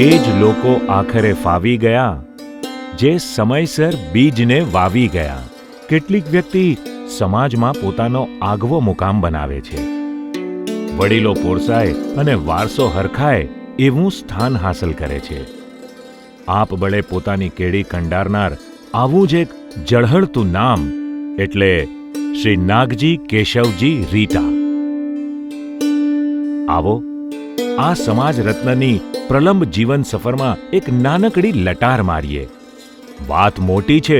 એ જ લોકો આખરે ફાવી ગયા, જે સમયસર બીજને વાવી ગયા. કેટલીક વ્યક્તિ સમાજમાં પોતાનો આગવો મુકામ બનાવે છે. વડીલો પોરસાય અને વારસો હરખાય એવું સ્થાન હાંસલ કરે છે. આપબળે પોતાની કેડી કંડારનાર આવું જ એક ઝળહળતું નામ એટલે શ્રી નાગજી કેશવજી રીટા. આવો આ સમાજ રત્નની પ્રલંબ જીવન સફરમાં એક નાનકડી લટાર મારીએ. વાત મોટી છે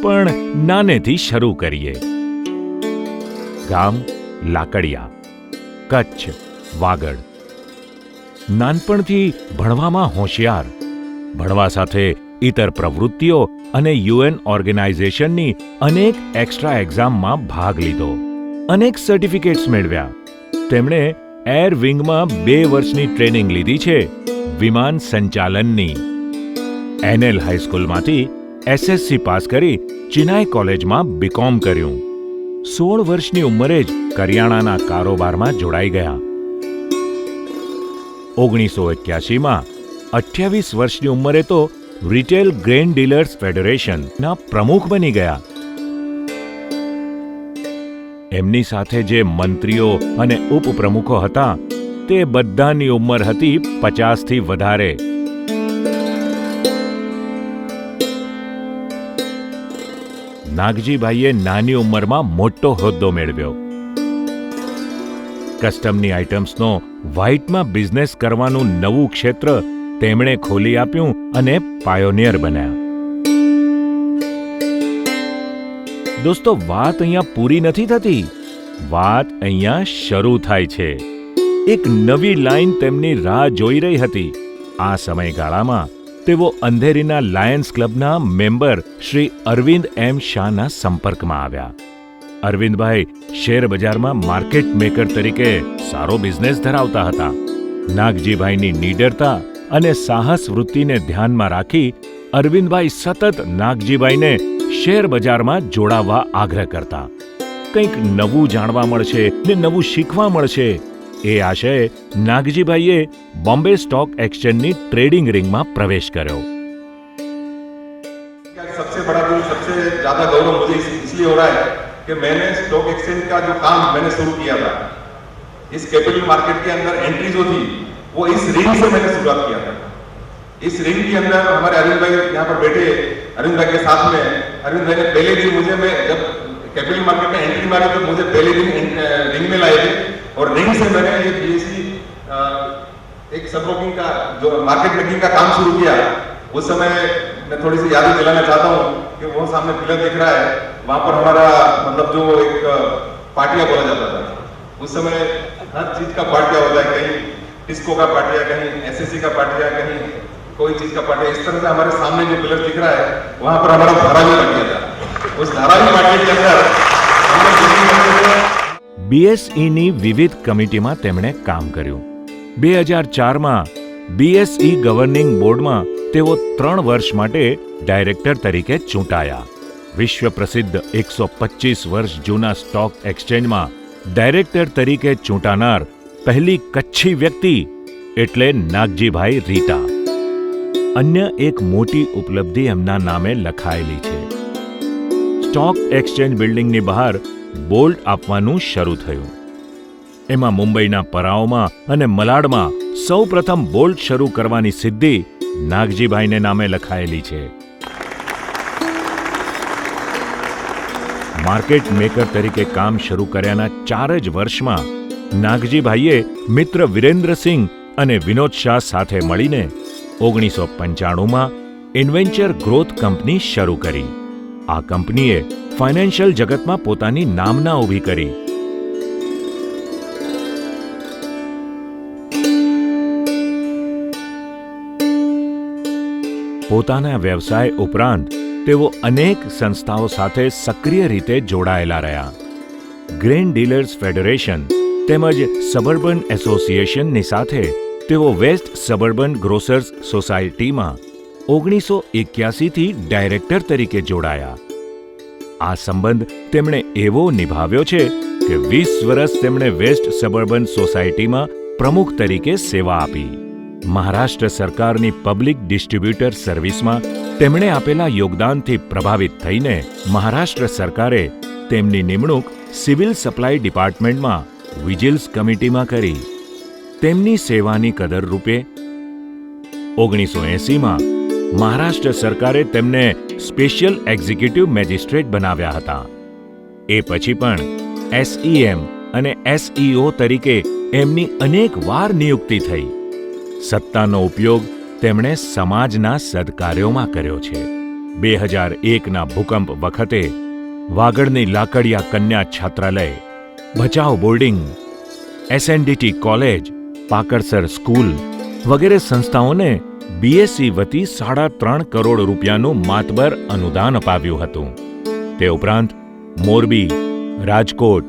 પણ નાનેથી શરૂ કરીએ. ગામ લાકડિયા, કચ્છ, વાગડ. નાનપણથી ભણવામાં હોશિયાર, ભણવા સાથે ઇતર પ્રવૃત્તિઓ અને યુએન ઓર્ગેનાઇઝેશનની અનેક એક્સ્ટ્રા એક્ઝામમાં ભાગ લીધો. અનેક સર્ટિફિકેટ્સ મેળવ્યા. તેમણે એર વિંગમાં 2 વર્ષની ટ્રેનિંગ લીધી છે, વિમાન સંચાલનની. એનએલ હાઈસ્કૂલમાંથી એસએસસી પાસ કરી ચિનાઈ કોલેજમાં બીકોમ કર્યું. 16 વર્ષની ઉંમરે જ કરિયાણાના કારોબારમાં જોડાઈ ગયા. 1981માં 28 વર્ષની ઉંમરે તો રિટેલ ગ્રેન ડીલર્સ ફેડરેશનના પ્રમુખ બની ગયા. એમની સાથે જે મંત્રીઓ અને ઉપપ્રમુખો હતા તે બધાની ઉંમર હતી 50થી વધારે. નાગજીભાઈએ નાની ઉંમરમાં મોટો હોદ્દો મેળવ્યો. કસ્ટમની આઇટમ્સનો વ્હાઇટમાં બિઝનેસ કરવાનું નવું ક્ષેત્ર તેમણે ખોલી આપ્યું અને પાયોનિયર બન્યા. દોસ્તો, વાત અહીંયા પૂરી નથી થતી. વાત અહીંયા શરૂ થાય છે. એક નવી લાઈન તેમની રાહ જોઈ રહી હતી. આ સમયગાળામાં તેઓ અંધેરીના લાયન્સ ક્લબના મેમ્બર શ્રી અરવિંદ એમ શાહના સંપર્કમાં આવ્યા. અરવિંદભાઈ શેરબજારમાં માર્કેટ મેકર તરીકે સારો બિઝનેસ ધરાવતા હતા. નાગજીભાઈની નીડરતા અને સાહસ વૃત્તિને ધ્યાનમાં રાખી અરવિંદભાઈ સતત નાગજીભાઈને શેરબજારમાં જોડાવા આગ્રહ કરતા. કંઈક નવું જાણવા મળશે ને નવું શીખવા મળશે એ આશયે નાગજીભાઈએ Bombay stock exchange trading ring में प्रवेश करो. सबसे बड़ा जो सबसे ज्यादा गौरव मुझे इसलिए हो रहा है कि मैंने स्टॉक एक्सचेंज का जो काम मैंने शुरू किया था, इस कैपिटल मार्केट के अंदर एंट्री जो थी वो इस रिंग से मैंने शुरुआत किया था. इस रिंग के अंदर हमारे अरविंद भाई यहाँ पर बैठे, अरविंद भाई के साथ में अरविंद भाई ने पहले दिन मुझे, मैं जब कैपिटल मार्केट में एंट्री मारी तो मुझे पहले दिन रिंग में लाए थे और रिंग से मैंने ये बीएससी एक सब ब्रोकिंग का जो मार्केट मेकिंग का काम शुरू किया. उस समय मैं थोड़ी सी यादें दिलाना चाहता हूँ कि वो सामने पिलर दिख रहा है, वहाँ पर हमारा मतलब जो एक पार्टिया बोला जाता था. उस समय हर चीज का पार्टिया होता है, कहीं टिस्को का पार्टिया, कहीं एसएससी का पार्टिया, कहीं कोई चीज का पार्टिया. इस तरह से हमारे सामने जो पिलर दिख रहा है वहाँ पर हमारा धारावी लग गया था. उस धारावी पार्टी के अंदर બીએસઈની વિવિધ કમિટીમાં તેમણે કામ કર્યું. 2004માં બીએસઈ ગવર્નિંગ બોર્ડમાં તેઓ 3 વર્ષ માટે ડાયરેક્ટર તરીકે ચૂંટાયા. વિશ્વ પ્રસિદ્ધ 125 વર્ષ જૂના સ્ટોક એક્સચેન્જમાં ડાયરેક્ટર તરીકે ચૂંટાનાર પહેલી કચ્છી વ્યક્તિ એટલે નાગજીભાઈ રીટા. અન્ય એક મોટી ઉપલબ્ધિ એમના નામે લખાયેલી છે. સ્ટોક એક્સચેન્જ બિલ્ડિંગની બહાર બોલ્ટ આપવાનું શરૂ થયું. એમાં મુંબઈના પરાઓમાં અને મલાડમાં સૌ પ્રથમ બોલ્ટ શરૂ કરવાની સિદ્ધિ નાગજીભાઈને નામે લખાયેલી છે. માર્કેટ મેકર તરીકે કામ શરૂ કર્યાના 4 જ વર્ષમાં નાગજીભાઈએ મિત્ર વિરેન્દ્રસિંહ અને વિનોદ શાહ સાથે મળીને 1995માં ઇન્વેન્ચર ગ્રોથ કંપની શરૂ કરી. આ કંપનીએ ફાઇનાન્શિયલ જગતમાં પોતાની નામના ઊભી કરી. પોતાના વ્યવસાય ઉપરાંત તેઓ અનેક સંસ્થાઓ સાથે સક્રિય રીતે જોડાયેલા રહ્યા. ગ્રેન ડીલર્સ ફેડરેશન તેમજ સબર્બન એસોસિએશનની સાથે તેઓ વેસ્ટ સબર્બન ગ્રોસર્સ સોસાયટીમાં 1981થી ડાયરેક્ટર તરીકે જોડાયા. આ સંબંધ તેમણે એવો નિભાવ્યો છે કે 20 વર્ષ તેમણે વેસ્ટ સબર્બન સોસાયટીમાં પ્રમુખ તરીકે સેવા આપી. મહારાષ્ટ્ર સરકારની પબ્લિક ડિસ્ટ્રીબ્યુટર સર્વિસમાં તેમણે આપેલા યોગદાનથી પ્રભાવિત થઈને મહારાષ્ટ્ર સરકારે તેમની નિમણૂક સિવિલ સપ્લાય ડિપાર્ટમેન્ટમાં વિજિલન્સ કમિટીમાં કરી. તેમની સેવાની કદર રૂપે 1980માં મહારાષ્ટ્ર સરકારે તેમને સ્પેશિયલ એક્ઝિક્યુટિવ મેજિસ્ટ્રેટ બનાવ્યા હતા. એ પછી પણ SEM અને SEO તરીકે એમની અનેક વાર નિયુક્તિ થઈ. સત્તાનો ઉપયોગ તેમણે સમાજના સદકાર્યોમાં કર્યો છે. 2001ના ભૂકંપ વખતે વાગડની લાકડિયા કન્યા છાત્રાલય, Bhachau boarding, SNDT college, Pakadsar school વગેરે સંસ્થાઓને BSE વતી 3.5 કરોડ રૂપિયાનું માતબર અનુદાન અપાવ્યું હતું. તે ઉપરાંત મોરબી, રાજકોટ,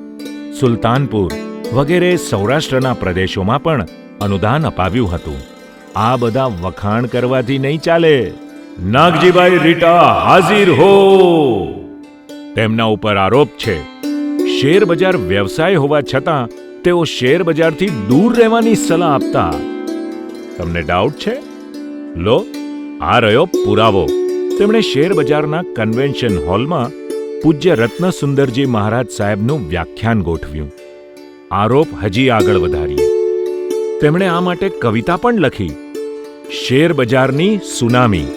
સુલતાનપુર વગેરે સૌરાષ્ટ્રના પ્રદેશોમાં પણ અનુદાન અપાવ્યું હતું. આ બધા વખાણ કરવાથી નહીં ચાલે. નાગજીભાઈ રીટા હાજર હો. તેમના ઉપર આરોપ છે શેર બજાર વ્યવસાય હોવા છતાં તેઓ શેર બજારથી દૂર રહેવાની સલાહ આપતા. તમને ડાઉટ છે? લો, આ રહ્યો પુરાવો. તેમણે શેર બજારના કન્વેન્શન હોલમાં પૂજ્ય રત્નસુંદરજી મહારાજ સાહેબનું વ્યાખ્યાન ગોઠવ્યું. આરોપ હજી આગળ વધારીએ. તેમણે આ માટે કવિતા પણ લખી, શેર બજારની સુનામી.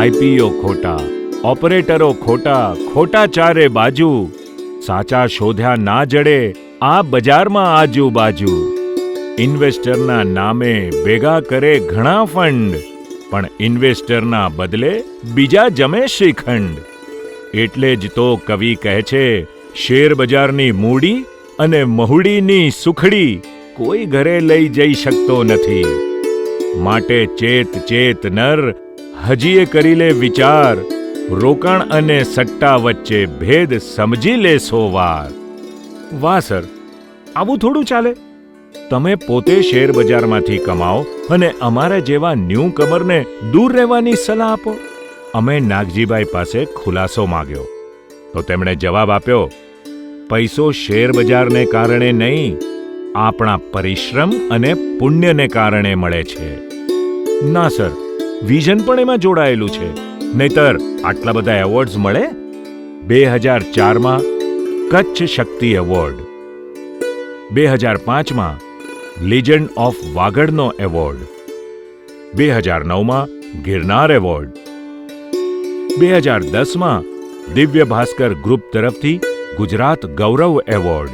IPO ખોટા, ઓપરેટરો ખોટા, ખોટા ચારે બાજુ, સાચા શોધ્યા ના જડે આ બજારમાં આજુબાજુ. ઇન્વેસ્ટરના નામે ભેગા કરે ઘણા ફંડ, પણ ઇન્વેસ્ટરના બદલે બીજા જમે શ્રીખંડ. એટલે જ તો કવિ કહે છે, શેર બજારની મૂડી અને મહુડીની સુખડી કોઈ ઘરે લઈ જઈ શકતો નથી. માટે ચેત ચેત નર, હજીએ કરી લે વિચાર, રોકાણ અને સટ્ટા વચ્ચે ભેદ સમજી લે 100 વાર. વાહ સર, આવું થોડું ચાલે. તમે પોતે શેર બજારમાંથી કમાઓ અને અમારા જેવા ન્યૂ કમરને દૂર રહેવાની સલાહ આપો. અમે નાગજીભાઈ પાસે ખુલાસો માંગ્યો તો તેમણે જવાબ આપ્યો, પૈસો શેર બજારને કારણે નહીં, આપણા પરિશ્રમ અને પુણ્યને કારણે મળે છે. ના સર, વિઝન પણ એમાં જોડાયેલું છે, નહીતર આટલા બધા એવોર્ડ્સ મળે. 2004માં કચ્છ શક્તિ એવોર્ડ, 2005માં લિજન્ડ ઓફ વાગડનો એવોર્ડ, 2009માં ગિરનાર એવોર્ડ, 2010માં દિવ્ય ભાસ્કર ગ્રુપ તરફથી ગુજરાત ગૌરવ એવોર્ડ,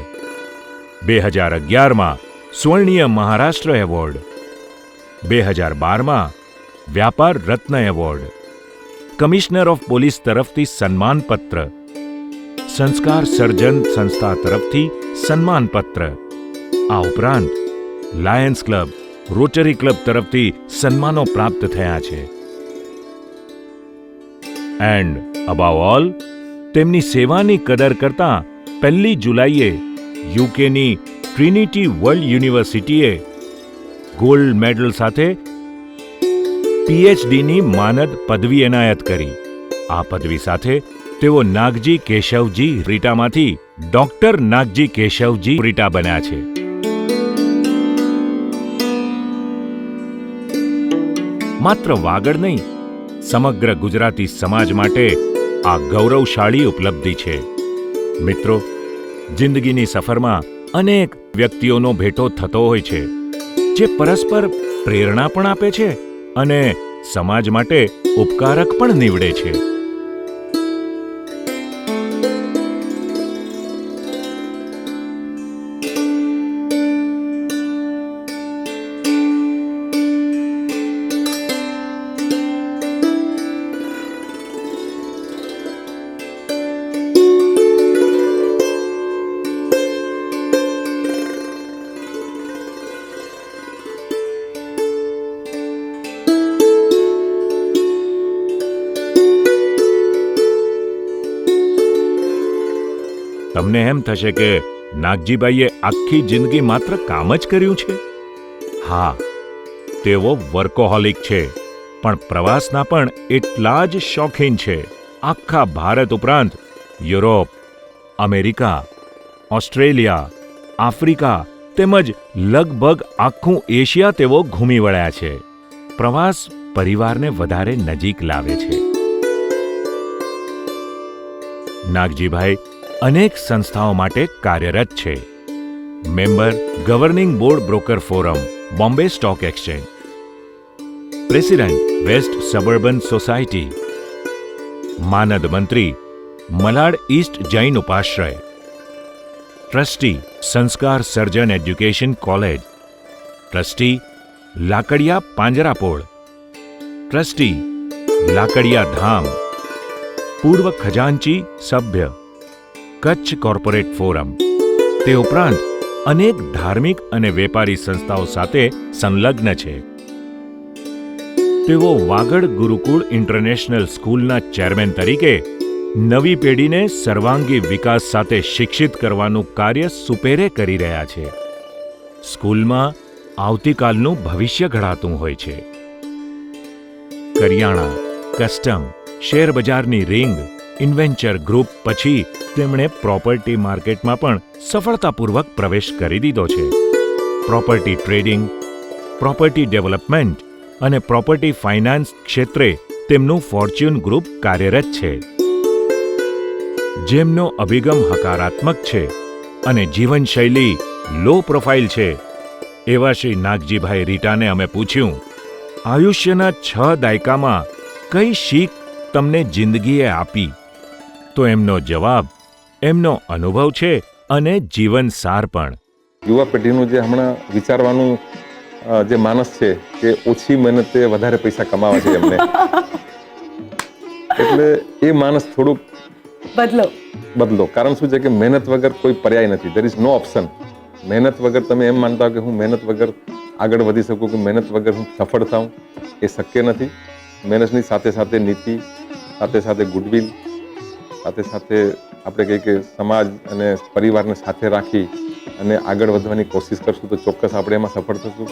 2011માં સ્વર્ણીય મહારાષ્ટ્ર એવોર્ડ, 2012માં Vyapar Ratna award, commissioner of police તરફથી સન્માનપત્ર, સંસ્કાર સર્જન સંસ્થા તરફથી સન્માનપત્ર. આ ઉપરાંત લાયન્સ ક્લબ, રોટરી ક્લબ તરફથી સન્માનો પ્રાપ્ત થયા છે. એન્ડ અબાવ ઓલ, તેમની સેવાની કદર કરતા 1 જુલાઈએ યુકેની ટ્રિનિટી વર્લ્ડ યુનિવર્સિટીએ ગોલ્ડ મેડલ સાથે PhDની માનદ પદવી એનાયત કરી. આ પદવી સાથે તેઓ નાગજી કેશવજી રીટામાંથી ડોક્ટર નાગજી કેશવજી રીટા બન્યા છે. માત્ર વાગડ નહીં, સમગ્ર ગુજરાતી સમાજ માટે આ ગૌરવશાળી ઉપલબ્ધિ છે. મિત્રો, જિંદગીની સફરમાં અનેક વ્યક્તિઓનો ભેટો થતો હોય છે, જે પરસ્પર પ્રેરણા પણ આપે છે અને સમાજ માટે ઉપકારક પણ નીવડે છે. તમને એમ થશે કે નાગજીભાઈએ આખી જિંદગી માત્ર કામ જ કર્યું છે. હા, તેઓ વર્કોહોલિક છે, પણ પ્રવાસના પણ એટલા જ શોખીન છે. આખા ભારત ઉપરાંત યુરોપ, અમેરિકા, ઓસ્ટ્રેલિયા, આફ્રિકા તેમજ લગભગ આખું એશિયા તેઓ ઘૂમી વળ્યા છે. પ્રવાસ પરિવારને વધારે નજીક લાવે છે. નાગજીભાઈ અનેક સંસ્થાઓ માટે કાર્યરત છે. Member governing board broker forum, Bombay stock exchange, president west suburban society, માનદ મંત્રી મલાડ ઈસ્ટ જૈન ઉપાશ્રય, trustee Sanskar Sarjan education college, trustee Lakadiya પાંજરાપોળ, ટ્રસ્ટી લાકડિયા ધામ, પૂર્વ ખજાનચી સભ્ય, કચ્છ કોર્પોરેટ ફોરમ. તે ઉપરાંત અનેક ધાર્મિક અને વેપારી સંસ્થાઓ સાથે સંલગ્ન છે. તેઓ વાગડ ગુરુકુળ ઇન્ટરનેશનલ સ્કૂલના ચેરમેન તરીકે નવી પેઢીને સર્વાંગી વિકાસ સાથે શિક્ષિત કરવાનું કાર્ય સુપેરે કરી રહ્યા છે. સ્કૂલમાં આવતીકાલનું ભવિષ્ય ઘડાતું હોય છે. કરિયાણા, કસ્ટમ, શેરબજારની રિંગ, ઇન્વેન્ચર ગ્રુપ પછી તેમણે પ્રોપર્ટી માર્કેટમાં પણ સફળતાપૂર્વક પ્રવેશ કરી દીધો છે. પ્રોપર્ટી ટ્રેડિંગ, પ્રોપર્ટી ડેવલપમેન્ટ અને પ્રોપર્ટી ફાઇનાન્સ ક્ષેત્રે તેમનું ફોર્ચ્યુન ગ્રુપ કાર્યરત છે. જેમનો અભિગમ હકારાત્મક છે અને જીવનશૈલી લો પ્રોફાઇલ છે એવા શ્રી નાગજીભાઈ રીટાને અમે પૂછ્યું, આયુષ્યના 6 દાયકામાં કઈ શીખ તમને જિંદગીએ આપી? તો એમનો જવાબ એમનો અનુભવ છે અને જીવન સાર પણ. યુવા પેઢીનું જે હમણાં વિચારવાનું જે માનસ છે કે ઓછી મહેનતે વધારે પૈસા કમાવા છે એમને, એટલે એ માનસ થોડુંક બદલો. કારણ શું છે કે મહેનત વગર કોઈ પર્યાય નથી. There is no option. મહેનત વગર તમે એમ માનતા હો કે હું મહેનત વગર આગળ વધી શકું, કે મહેનત વગર હું સફળ થાઉં, એ શક્ય નથી. મહેનતની સાથે સાથે નીતિ, સાથે સાથે ગુડવિલ, સાથે સાથે આપણે કહીએ કે સમાજ અને પરિવારને સાથે રાખી અને આગળ વધવાની કોશિશ કરશું તો ચોક્કસ આપણે એમાં સફળ થશું.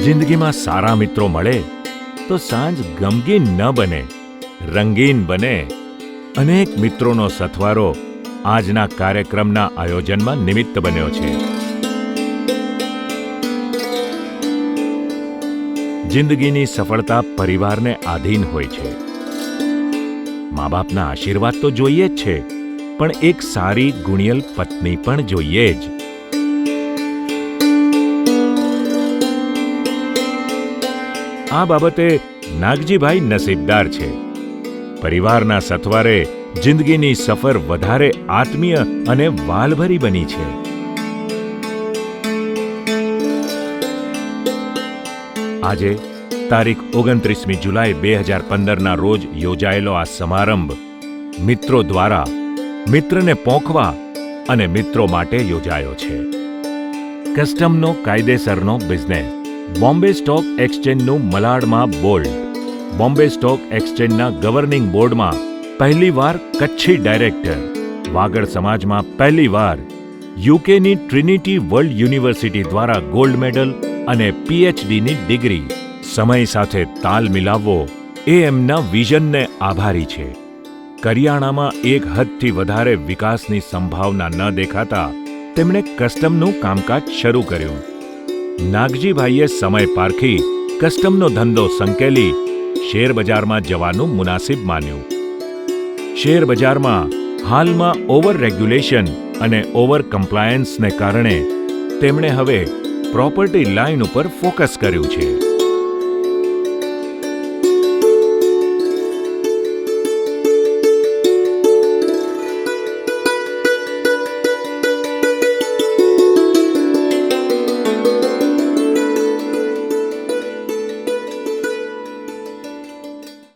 જિંદગીમાં સારા મિત્રો મળે તો સાંજ ગમગીન ન બને, રંગીન બને. અનેક મિત્રોનો સથવારો આજના કાર્યક્રમના આયોજનમાં નિમિત્ત બન્યો છે. જિંદગીની સફળતા પરિવારને આધીન હોય છે. મા બાપના આશીર્વાદ તો જોઈએ જ છે, પણ એક સારી ગુણિયલ પત્ની પણ જોઈએ જ. આ બાબતે નાગજીભાઈ નસીબદાર છે. પરિવારના સથવારે જિંદગીની સફર વધારે આત્મીય અને વાલભરી બની છે. આજે તારીખ 29મી જુલાઈ 2015ના રોજ યોજાયેલો આ સમારંભ મિત્રો દ્વારા મિત્રને પોંખવા અને મિત્રો માટે યોજાયો છે. કસ્ટમનો કાયદેસરનો બિઝનેસ, બોમ્બે સ્ટોક એક્સચેન્જનું મલાડમાં બોલ્ડ, બોમ્બે સ્ટોક એક્સચેન્જના ગવર્નિંગ બોર્ડમાં પહેલીવાર કચ્છી ડાયરેક્ટર, વાગડ સમાજમાં પહેલીવાર યુકેની ટ્રિનિટી વર્લ્ડ યુનિવર્સિટી દ્વારા ગોલ્ડ મેડલ અને પીએચડીની ડિગ્રી. સમય સાથે તાલ મિલાવવો એ એમના વિઝનને આભારી છે. કરિયાણામાં એક હદથી વધારે વિકાસની સંભાવના ન દેખાતા તેમણે કસ્ટમનું કામકાજ શરૂ કર્યું. નાગજીભાઈએ સમય પારખી કસ્ટમનો ધંધો સંકેલી શેરબજારમાં જવાનું મુનાસિબ માન્યું. શેરબજારમાં હાલમાં ઓવર રેગ્યુલેશન અને ઓવર કમ્પ્લાયન્સને કારણે તેમણે હવે પ્રોપર્ટી લાઇન ઉપર ફોકસ કર્યું છે.